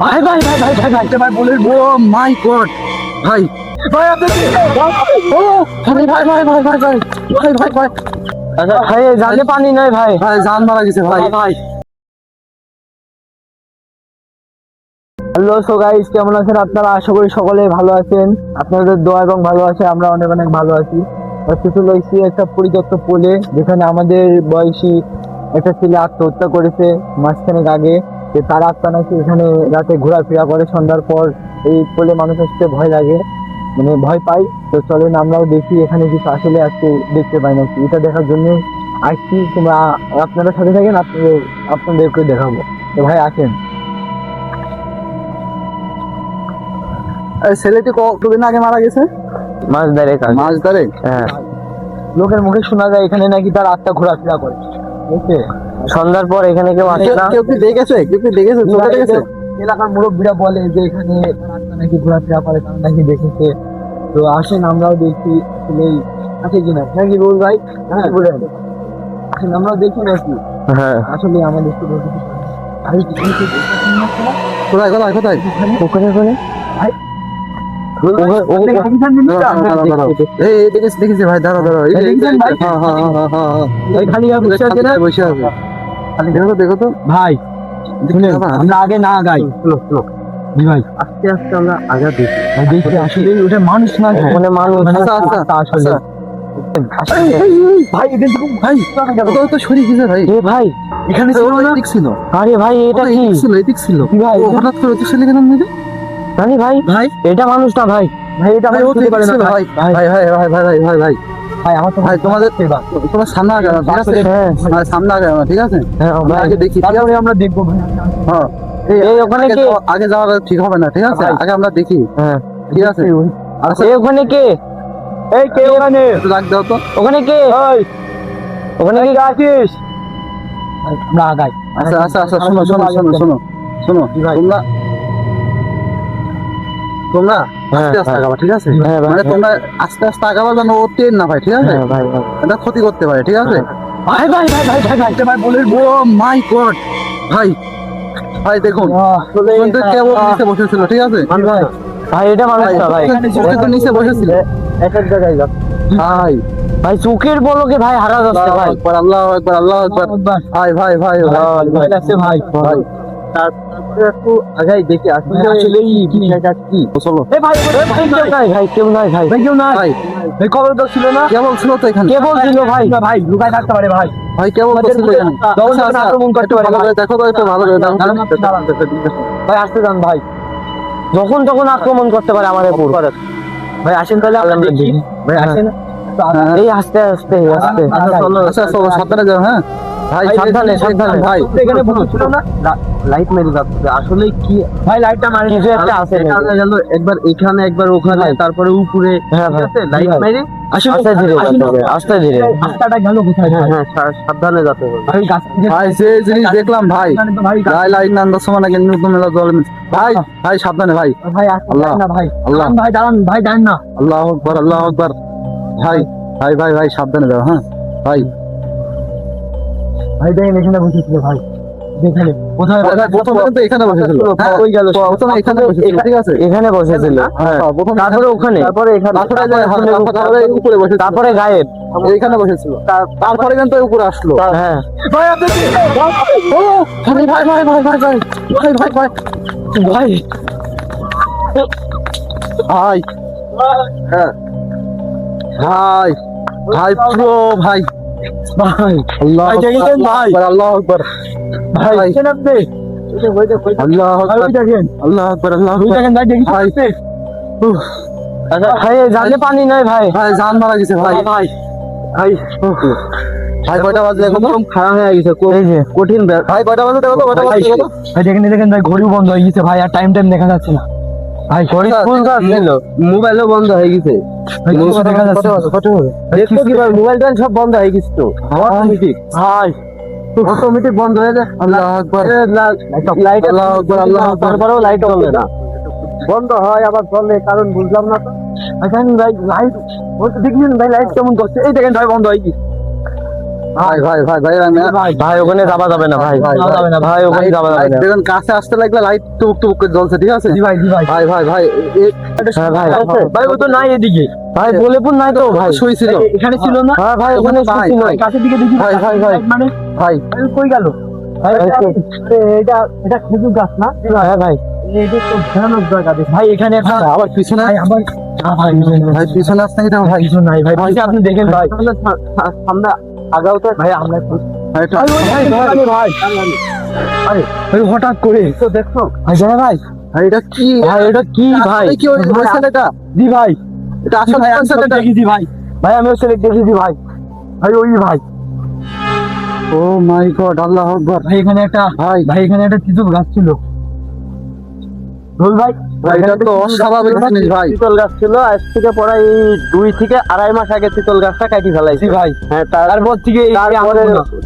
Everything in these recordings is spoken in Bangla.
ভাই ভাই ভাই ভাই ভাই ভাই ভাই বলে ও মাই গড ভাই ভাই আপনি ও ভাই ভাই ভাই ভাই ভাই ভাই ভাই ভাই ভাই আচ্ছা ভাই জানে পানি নাই ভাই ভাই জান মারা গেছে ভাই ভাই। হ্যালো সো গাইস, কেমন আছেন আপনারা? আশা করি সকলে ভালো আছেন। আপনাদের দোয়া এবং ভালোবাসা আমরা অনেক অনেক ভালো আছি। লইছি একটা পরিত্যক্ত পোলে, যেখানে আমাদের বয়সী একটা ছেলে আত্মহত্যা করেছে মাসখানেক আগে। যে তার আত্মা নাকি এখানে রাতে ঘোরাফেরা করে, সন্ধ্যার পর এই পোলে মানুষ আসতে ভয় লাগে, মানে ভয় পাই। তো চলেন আমরাও দেখি এখানে কিছু আসলে আজকে দেখতে পাই নাকি, এটা দেখার জন্য আসছি। তোমরা আপনারা সাথে থাকেন, আপনাদেরকে দেখাবো। তো ভাই আসেন। ছেলেটি কতদিন আগে মারা গেছে? মাস ধরে। হ্যাঁ, লোকের মুখে শোনা যায় এখানে নাকি তার আত্মা ঘোরাফেরা করে, বুঝছে? সন্ধ্যার পর এখানে কেউ আসে না। কেউ কি দেখেছে? এলাকার মুরব্বীরা বলে যে এখানে তার আত্মা নাকি ঘোরাফেরা করে, তারা নাকি দেখেছে। তো আসেন আমরাও দেখি আসলে আছে কিনা, নাকি বল ভাই? হ্যাঁ বলেন, আসেন আমরাও দেখি নাকি। হ্যাঁ আসলে আমাদের কোথায় কোথায় কোথায় ওখানে ওখানে ভাই দেখেছি ভাই। দাঁড়া দেখো তো ভাই, আমরা আগে না গাই, ভাই আস্তে আস্তে আমরা আগে দেখি আসলে ওটা মানুষ না, মানে মানুষ আসলে ভাই। ভাই তো শরীর গেছে ভাই। ভাই এখানে ছিল। আরে ভাই এটা কি ছিল ভাই? হঠাৎ করে তো ছেলে কেন মেরে জানি ভাই। ভাই এটা মানুষ না ভাই। ভাই এটা ভাই হতে পারে না ভাই। ভাই ভাই ভাই ভাই ভাই ভাই ভাই ভাই আমার তো ভাই তোমাদের তোমার সামনে আগে না, ঠিক আছে? হ্যাঁ সামনে আগে না, ঠিক আছে? হ্যাঁ ভাই আগে দেখি, তারপরে আমরা দেখবো ভাই। হ্যাঁ এই ওখানে কি আগে যাওয়া ঠিক হবে না, ঠিক আছে? আগে আমরা দেখি। হ্যাঁ ঠিক আছে। আচ্ছা ওখানে কে? এই কে ওখানে? ডাক দাও তো। ওখানে কে? ওখানে কি আছিস? আমরা আগাই। আচ্ছা আচ্ছা আচ্ছা শোনো শোনো শোনো শোনো শোনো তোমরা আস্তে আস্তে আগাবা, ঠিক আছে? মানে তোমরা আস্তে আস্তে আগাবা যেন ও টেন না ভাই, ঠিক আছে? এটা ক্ষতি করতে পারে, ঠিক আছে? ভাই ভাই ভাই ভাই ভাই ভাই ভাই বলে ও মাই গড ভাই ভাই দেখুন কেবল নিচে বসেছিল, ঠিক আছে? ভাই এটা মানুষ না ভাই, নিচে বসেছিল এক এক জায়গায় ভাই। ভাই চোখের পলকে ভাই হারা যাচ্ছে ভাই। আল্লাহু আকবার আল্লাহু আকবার ভাই ভাই ভাই ভাই আছে ভাই ভাই। তারপরে একটু আগাই দেখি আসলে কি জায়গা কি। চলো এ ভাই কেউ নাই ভাই, কেউ নাই ভাই, কেউ নাই ভাই। এই কবর তো ছিল না? কেবল ছিল তো এখানে, কেবল ছিল ভাই। ভাই লুকায় থাকতে পারে ভাই। ভাই কেবল তো ছিল এখানে, তখন আক্রমণ করতে পারে। দেখো তো একটু ভালো করে ভাই, আসতে যান ভাই, যখন তখন আক্রমণ করতে পারে আমাদের উপর। ভাই আসেন তাহলে আমরা দেখি। ভাই আসেন এই আস্তে আস্তে আস্তে। আচ্ছা চলো সাবধানে যাও। হ্যাঁ ভাই সাবধানে সাবধানে ভাই। এখানে বসছিল না, লাইট মেরে যাচ্ছে আসলে কি ভাই? লাইটটা মারে কিছু একটা আছে গেল, একবার এখানে একবার ওখানে, তারপরে উপরে। হ্যাঁ ভাই লাইট মেরে আস্তে ধীরে যেতে হবে, আস্তে ধীরে। রাস্তাটা গেল কোথায়? হ্যাঁ সাবধানে যেতে হবে ভাই। ভাই যে জিনিস দেখলাম ভাই, ভাই লাইট না আন্দাজ সময় নাকি নতুন মেলা জল ভাই। ভাই সাবধানে ভাই। ভাই আল্লাহ না ভাই, আল্লাহ ভাই দাঁড়ান ভাই, দাঁড়ান না। আল্লাহু আকবার আল্লাহু আকবার ভাই ভাই ভাই ভাই সাবধানে যাও। হ্যাঁ ভাই ভাই দেখেন এখানে বসেছিল ভাই, দেখেন কোথায় প্রথমে কিন্তু এখানে বসেছিল। ওই গেল প্রথমে এখানে বসেছিল, ঠিক আছে? এখানে বসেছিল। হ্যাঁ তারপরে ওখানে, তারপরে এখানে, তারপরে উপরে বসে, তারপরে গায়েব এখানে বসেছিল, তারপরে কিন্তু উপরে আসলো। হ্যাঁ ভাই আপনি ও ভাই ভাই ভাই ভাই ভাই ভাই ভাই ভাই ভাই ভাই ভাই হ্যাঁ ভাই ভাই পুরো ভাই ভাই আল্লাহ ভাই আল্লাহ আকবার ভাই আপনি আল্লাহ আকবার আল্লাহ আকবার আল্লাহ ভাই। আচ্ছা ভাই জানে পানি নাই ভাই, ভাই জান মারা গেছে ভাই ভাই ভাই ভাই কয়টা বাজে? একদম খারাপ হয়ে গেছে, কঠিন ভাই। কয়টা বাজে দেখো তো, কয়টা বাজে দেখো তো ভাই। দেখেন ভাই ঘড়িও বন্ধ হয়ে গেছে ভাই, আর টাইম দেখা যাচ্ছে না ভাই। ঘড়ি ফুল ছিল, মোবাইলও বন্ধ হয়ে গেছে, দেখা যাচ্ছে দেখো কি ভাই, মোবাইলটা সব বন্ধ হয়ে গেছে তো অটোমেটিক ভাই, অটোমেটিক বন্ধ হয়ে যায়। আল্লাহু আকবার লাইট, আল্লাহু আকবার আল্লাহু আকবার। তারপরেও লাইট জ্বলে না, বন্ধ হয় আবার চলে, কারণ বুঝলাম না তো। দেখেন ভাই লাইট বলতে দেখলেন ভাই, লাইট কেমন করছে? এই দেখেন ভাই বন্ধ হয়ে গেছে ভাই ভাই ভাই ভাই ভাই ওখানে যাওয়া যাবে না ভাই, যাবে না ভাই, ওখানে যাওয়া যাবে না। দেখুন কাছে আসতে লাগলে লাইট টুক টুক করে জ্বলছে, ঠিক আছে? ভাই ভাই ভাই ভাই হ্যাঁ ভাই ভাই, ও তো নাই এদিকে ভাই, বলেপুর নাই তো ভাই, শুয়েছিল এখানে ছিল না। হ্যাঁ ভাই, ওখানে ভাই, ছিল। ভাই। কাছের দিকে দেখি ভাই, ভাই, ভাই। মানে ভাই কই গেল ভাই? এটা খেজুর গাছ না? হ্যাঁ ভাই, এটা তো ভয়ানক জায়গা ভাই। এখানে একটা আবার পিছনে ভাই আমার ভাই ভাই পিছনে আসতে কি ভাই? কিছু নাই ভাই, ভাই আপনি দেখেন ভাই, আমরা আগাও তো ভাই আমরা ভাই একটু- ভাই ভাই ভাই হঠাৎ করে তো দেখছো ভাই জানা ভাই, ভাই এটা কি ভাই এটা কি ভাই? কি ওই ছেলেটা? জি ভাই, এটা আসলে ভাই কোন আমি ছেলেটা? দেখেছি ভাই, ভাই আমিও সেলেক্ট দেখেছি ভাই, ভাই ওই ভাই। ও মাই গড, আল্লাহ আকবার। ভাই এখানে একটা ভাই ভাই এখানে একটা চিতল গাছ ছিল। ঢোল ভাই, ভাই এটা তো অস্বাভাবিক জিনিস ভাই। চিতল গাছ ছিল, আজ থেকে পরে এই 2 থেকে 2.5 মাস আগে চিতল গাছটা কাটি ফেলাইছি ভাই। হ্যাঁ। তারপর থেকে এই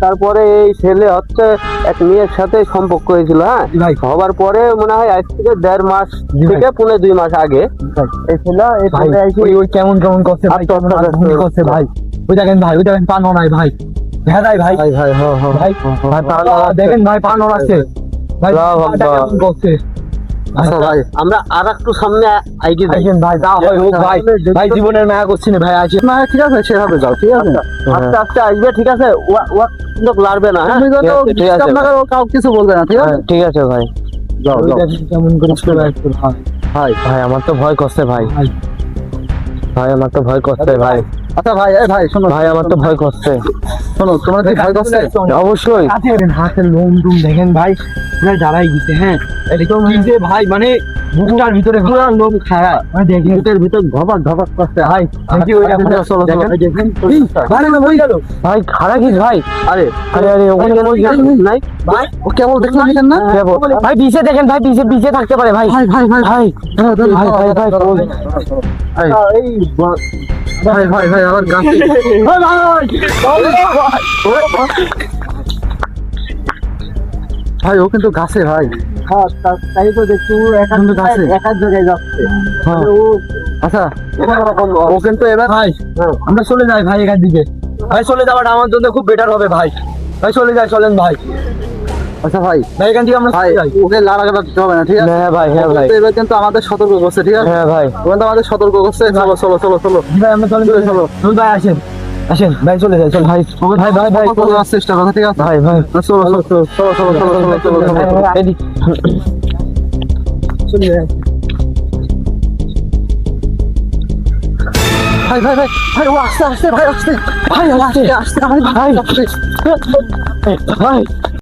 তারপরে এই ছেলে হচ্ছে এক মেয়ের সাথে সম্পর্ক হয়েছিল। হ্যাঁ ভাই হবার পরে মনে হয় আজ থেকে 1.5 মাস জি ভাই। থেকে 2.5 মাস আগে এই ছেলে ভাই ওই ওই কেমন কেমন করছে ভাই, কেমন আত্মহত্যা করছে ভাই। ওই দেখেন ভাই, ওই দেখেন পান নাই ভাই, দেখা যায় ভাই, ভাই ভাই হ্যাঁ হ্যাঁ ভাই ভাই পান দেখেন ভাই, পান আছে ভাই, পাটা কেমন করছে। আচ্ছা ভাই আমরা আর একটু সামনে আইগে যাই। দেখেন ভাই, যা হয় হোক ভাই, ভাই জীবনের মায়া করছি না ভাই, আছে না ঠিক আছে সেভাবে যাও, ঠিক আছে? আস্তে আস্তে আসবে, ঠিক আছে? ও কিন্তু লাড়বে না। হ্যাঁ তুমি তো ঠিক আছে, আপনাকে কাউ কিছু বলবে না, ঠিক আছে? ঠিক আছে ভাই। যাও যাও কেমন করে চলে আসছে ভাই। ভাই ভাই আমার তো ভয় করছে ভাই, ভাই ভাই আমার তো ভয় করছে ভাই, আচ্ছা ভাই এই ভাই শোনো ভাই আমার তো ভয় করছে। শোনো তোমার কি ভয় করছে? অবশ্যই কাছে হাতের লোম টুম দেখেন ভাই, পুরো দাঁড়াই গেছে। হ্যাঁ একদম যে ভাই মানে বুকটার ভিতরে পুরো লোম খারাপ, মানে দেখেন বুকের ভিতর ধপাক ধপাক করছে। ভাই দেখি ওই চলো চলো দেখেন দেখেন ভাই না হয়ে গেল ভাই খারাপ কি ভাই? আরে আরে আরে ওখানে নাই ভাই ও কেবল দেখলাম এখানে না? ভাই পিছে দেখেন ভাই, পিছে পিছে থাকতে পারে ভাই। ভাই ভাই ভাই ভাই ভাই ভাই ভাই এই ভাই ভাই ভাই আমার গাছে ভাই ও কিন্তু গাছে ভাই। হ্যাঁ তাই তো দেখছি কিন্তু গাছে এক জায়গায় যাচ্ছে। হ্যাঁ। আচ্ছা ও কিন্তু এবার ভাই আমরা চলে যাই ভাই এখান দিকে, ভাই চলে যাওয়াটা আমার জন্য খুব বেটার হবে ভাই, ভাই চলে যাই, চলেন ভাই, আচ্ছা ভাই ভাই এখান থেকে আমরা ভাই চলে যাই। ওকে লাড়াগাড়া দিতে হবে না, ঠিক আছে? হ্যাঁ ভাই, হ্যাঁ ভাই, ও কিন্তু এবার কিন্তু আমাদের সতর্ক করছে, ঠিক আছে? হ্যাঁ ভাই। ও কিন্তু আমাদের সতর্ক করছে। চলো চলো চলো চলো জি ভাই আমরা চলেন, চলো, চলো। চল ভাই আসেন, আসেন ভাই চলে যাই, চল ভাই ভাই ভাই ভাই কথা বলার চেষ্টা করো, ঠিক আছে? ভাই ভাই চলো চলো চলো চলো চলো চলো চলো চলো চলো এদিক চলে যাই। ভাই ভাই ভাই ভাই ও আস্তে আস্তে ভাই আস্তে ভাই আসছে আস্তে আস্তে ভাই ভাই আস্তে ভাই